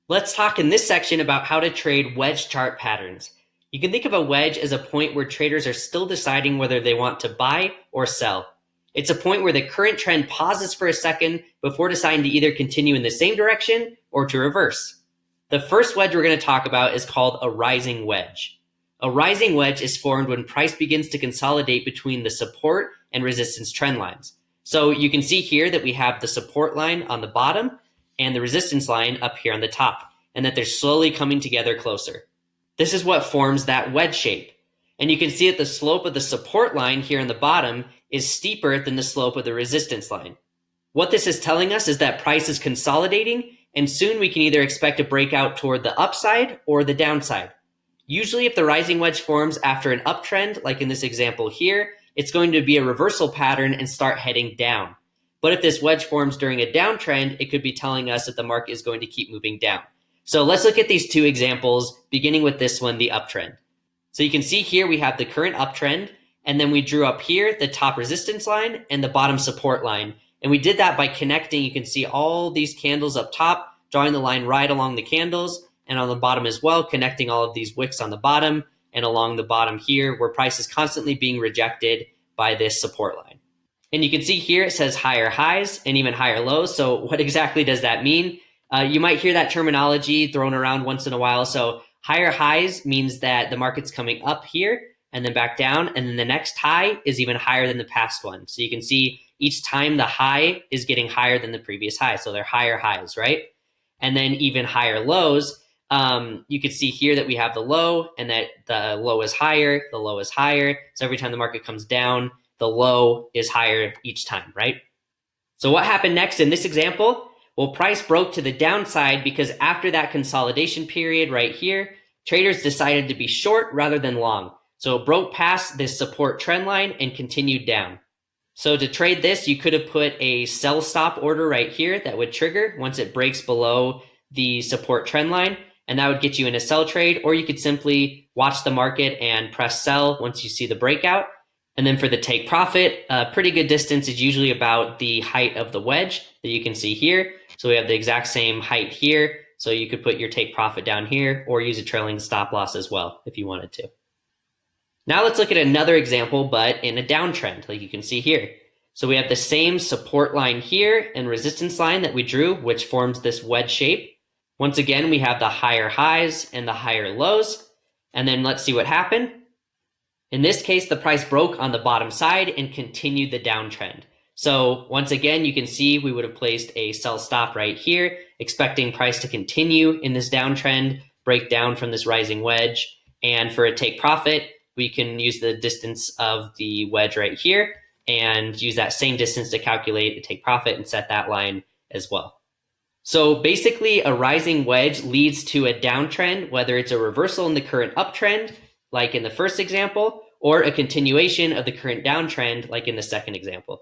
Let's talk in this section about how to trade wedge chart patterns. You can think of a wedge as a point where traders are still deciding whether they want to buy or sell. It's a point where the current trend pauses for a second before deciding to either continue in the same direction or to reverse. The first wedge we're going to talk about is called a rising wedge. A rising wedge is formed when price begins to consolidate between the support and resistance trend lines. So you can see here that we have the support line on the bottom and the resistance line up here on the top, and that they're slowly coming together closer. This is what forms that wedge shape. And you can see that the slope of the support line here on the bottom is steeper than the slope of the resistance line. What this is telling us is that price is consolidating, and soon we can either expect a breakout toward the upside or the downside. Usually if the rising wedge forms after an uptrend, like in this example here, it's going to be a reversal pattern and start heading down. But if this wedge forms during a downtrend, it could be telling us that the market is going to keep moving down. So let's look at these two examples, beginning with this one, the uptrend. So you can see here we have the current uptrend, and then we drew up here the top resistance line and the bottom support line. And we did that by connecting, you can see all these candles up top, drawing the line right along the candles, and on the bottom as well, connecting all of these wicks on the bottom and along the bottom here, where price is constantly being rejected by this support line. And you can see here it says higher highs and even higher lows. So what exactly does that mean? You might hear that terminology thrown around once in a while. So higher highs means that the market's coming up here and then back down. And then the next high is even higher than the past one. So you can see each time the high is getting higher than the previous high. So they're higher highs, right? And then even higher lows. You can see here that we have the low and that the low is higher, the low is higher. So every time the market comes down, the low is higher each time, right? So what happened next in this example? Well, price broke to the downside because after that consolidation period right here, traders decided to be short rather than long. So it broke past this support trend line and continued down. So to trade this, you could have put a sell stop order right here that would trigger once it breaks below the support trend line, and that would get you in a sell trade, or you could simply watch the market and press sell once you see the breakout. And then for the take profit, a pretty good distance is usually about the height of the wedge that you can see here. So we have the exact same height here. So you could put your take profit down here or use a trailing stop loss as well if you wanted to. Now let's look at another example, but in a downtrend, like you can see here. So we have the same support line here and resistance line that we drew, which forms this wedge shape. Once again, we have the higher highs and the higher lows. And then let's see what happened. In this case, the price broke on the bottom side and continued the downtrend. So once again, you can see we would have placed a sell stop right here, expecting price to continue in this downtrend, break down from this rising wedge. And for a take profit, we can use the distance of the wedge right here and use that same distance to calculate the take profit and set that line as well. So basically, a rising wedge leads to a downtrend, whether it's a reversal in the current uptrend, like in the first example, or a continuation of the current downtrend, like in the second example.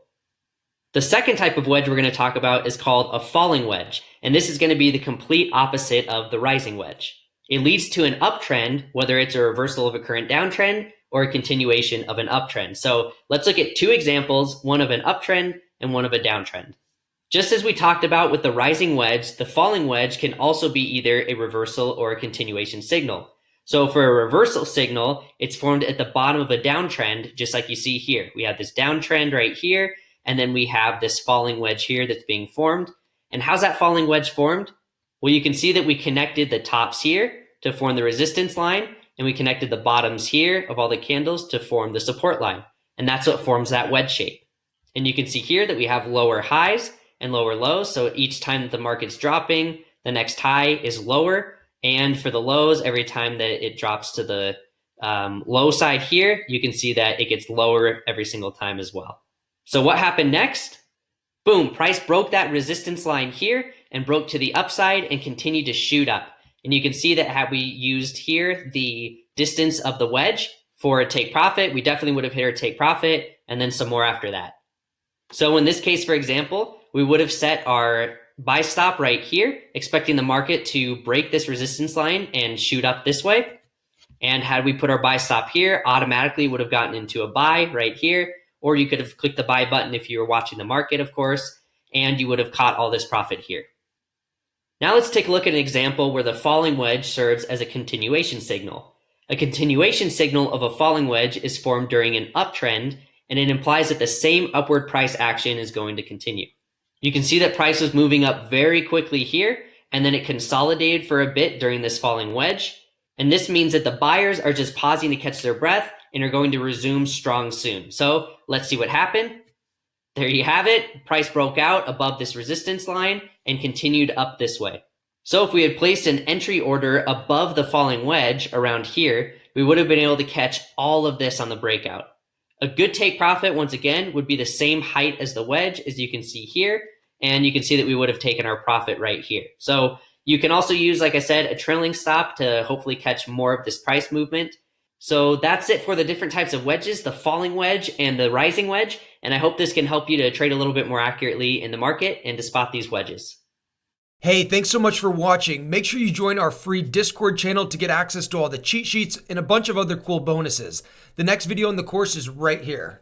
The second type of wedge we're going to talk about is called a falling wedge, and this is going to be the complete opposite of the rising wedge. It leads to an uptrend, whether it's a reversal of a current downtrend or a continuation of an uptrend. So let's look at two examples, one of an uptrend and one of a downtrend. Just as we talked about with the rising wedge, the falling wedge can also be either a reversal or a continuation signal. So for a reversal signal, it's formed at the bottom of a downtrend, just like you see here. We have this downtrend right here, and then we have this falling wedge here that's being formed. And how's that falling wedge formed? Well, you can see that we connected the tops here to form the resistance line, and we connected the bottoms here of all the candles to form the support line. And that's what forms that wedge shape. And you can see here that we have lower highs and lower lows. So each time that the market's dropping, the next high is lower. And for the lows, every time that it drops to the low side here, you can see that it gets lower every single time as well. So what happened next? Boom, price broke that resistance line here and broke to the upside and continued to shoot up. And you can see that had we used here the distance of the wedge for a take profit, we definitely would have hit our take profit and then some more after that. So in this case, for example, we would have set our buy stop right here, expecting the market to break this resistance line and shoot up this way. And had we put our buy stop here, automatically would have gotten into a buy right here, or you could have clicked the buy button if you were watching the market, of course, and you would have caught all this profit here. Now let's take a look at an example where the falling wedge serves as a continuation signal. A continuation signal of a falling wedge is formed during an uptrend, and it implies that the same upward price action is going to continue. You can see that price was moving up very quickly here, and then it consolidated for a bit during this falling wedge. And this means that the buyers are just pausing to catch their breath and are going to resume strong soon. So let's see what happened. There you have it. Price broke out above this resistance line and continued up this way. So if we had placed an entry order above the falling wedge around here, we would have been able to catch all of this on the breakout. A good take profit, once again, would be the same height as the wedge, as you can see here. And you can see that we would have taken our profit right here. So you can also use, like I said, a trailing stop to hopefully catch more of this price movement. So that's it for the different types of wedges, the falling wedge and the rising wedge. And I hope this can help you to trade a little bit more accurately in the market and to spot these wedges. Hey, thanks so much for watching. Make sure you join our free Discord channel to get access to all the cheat sheets and a bunch of other cool bonuses. The next video in the course is right here.